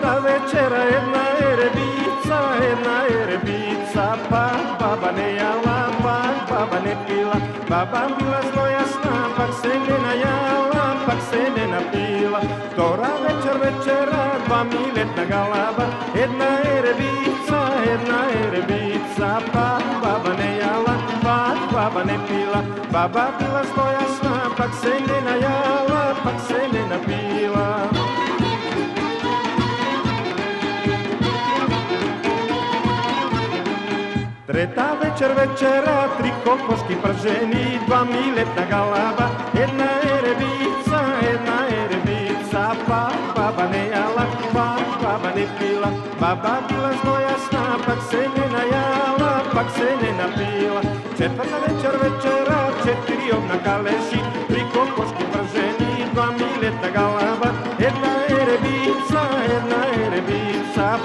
da večera jedna erebica, pak baba ne jala, pak baba ne pila, baba bila zlojasna, pak se ne najala, pak se ne napila. Tora večera, 2 galaba, jedna erebica, pak baba ne jala, pak baba ne pila, baba bila zlojasna, pak se ne najala, pak se ne napila. Treta večera, 3 kokoški prženi, 2 galaba, jedna erebica, pak baba ne jala, pak baba ne pila, baba bila zlojasna, pak se ne najala, pak se ne napila. Četvrta večera, 4 ovna kaleši, 3 kokoški prženi, 2 galaba, jedna erebica,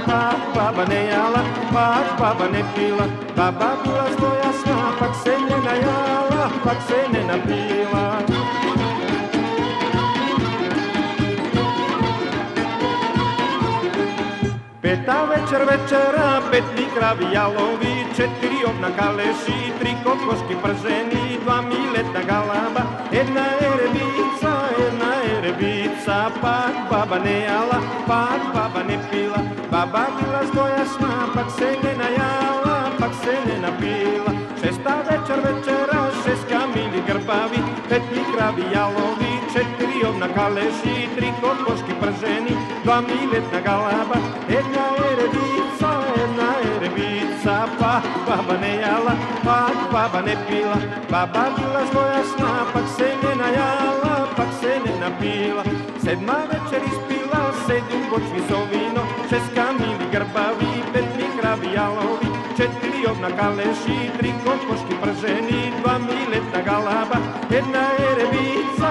pak baba ne jala, pak baba ne pila, baba bila zlojasna, pak se ne najala, pak se ne napila. Peta večera, 5 kravi jalovi, 4 ovna kaleši, 3 kokoški prženi, 2 galaba, jedna erebica, pak baba ne jala, pak baba ne pila, baba bila zlojasna, pak se ne najala, pak se ne napila. Šesta večera, 6 kamili grbavi, 5 kravi jalovi, 4 ovna kaleši, 3 kokoški prženi, 2 galaba, jedna erebica, pak baba ne jala, pak baba ne pila, baba bila zlojasna, pak se ne najala, pak se ne napila. Sedma večer ispila, 7 bočvi sovino, 6 kamili grbavi, 5 kravi jalovi, 4 ovna kaleši, 3 kokoški prženi, 2 galaba, jedna erebica,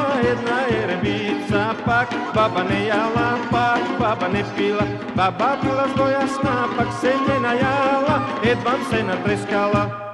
pak baba ne jala, pak baba ne pila, baba bila zlojasna, pak se ne najala, vam se natreskala.